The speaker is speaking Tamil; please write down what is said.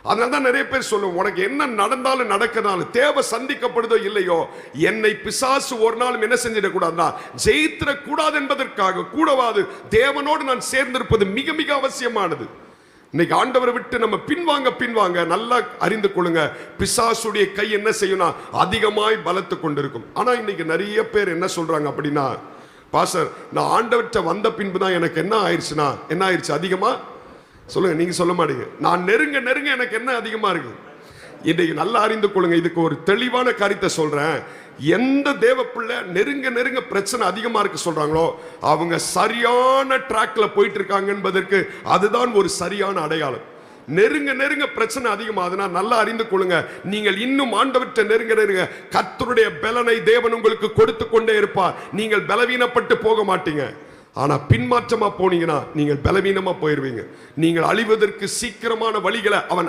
அதனால்தான் நிறைய பேர் சொல்லுவோம், உனக்கு என்ன நடந்தாலும் நடக்கனாலும் தேவை சந்திக்கப்படுதோ இல்லையோ, என்னை பிசாசு ஒரு நாளும் என்ன செஞ்சிடக்கூடாதுன்னா ஜெயித்திர கூடாது என்பதற்காக கூடவாது தேவனோடு நான் சேர்ந்திருப்பது மிக மிக அவசியமானது. இன்னைக்கு ஆண்டவரை விட்டு நம்ம பின்வாங்க நல்லா அறிந்து கொள்ளுங்க, பிசாசுடைய கை என்ன செய்யும்னா அதிகமாய் பலத்து கொண்டிருக்கும். ஆனா இன்னைக்கு நிறைய பேர் என்ன சொல்றாங்க அப்படின்னா, பாஸ்டர் நான் ஆண்டவர்கிட்ட வந்த பின்பு தான் எனக்கு என்ன ஆயிடுச்சுன்னா என்ன ஆயிடுச்சு அதிகமா சொல்லுங்க. நீங்க சொல்ல மாட்டீங்க. நான் நெருங்க எனக்கு என்ன அதிகமா இருக்கு. இன்றைக்கு நல்லா அறிந்து கொள்ளுங்க, இதுக்கு ஒரு தெளிவான காரியத்தை சொல்றேன். எந்த தேவ பிள்ளை நெருங்க பிரச்சனை அதிகமா இருக்கு சொல்றாங்களோ அவங்க சரியான ட்ராக்ல போயிட்டு இருக்காங்க என்பதற்கு அதுதான் ஒரு சரியான அடையாளம். நெருங்க பிரச்சனை அதிகமாகுதுன்னா நல்லா அறிந்து கொள்ளுங்க, நீங்கள் இன்னும் ஆண்டவர்கிட்ட நெருங்க கர்த்தருடைய பலனை தேவன் உங்களுக்கு கொடுத்து கொண்டே இருப்பார். நீங்கள் பலவீனப்பட்டு போக மாட்டீங்க. ஆனா பின்மாற்றமா போனீங்கன்னா நீங்கள் பலவீனமா போயிருவீங்க. நீங்கள் அழிவதற்கு சீக்கிரமான வழிகளை அவன்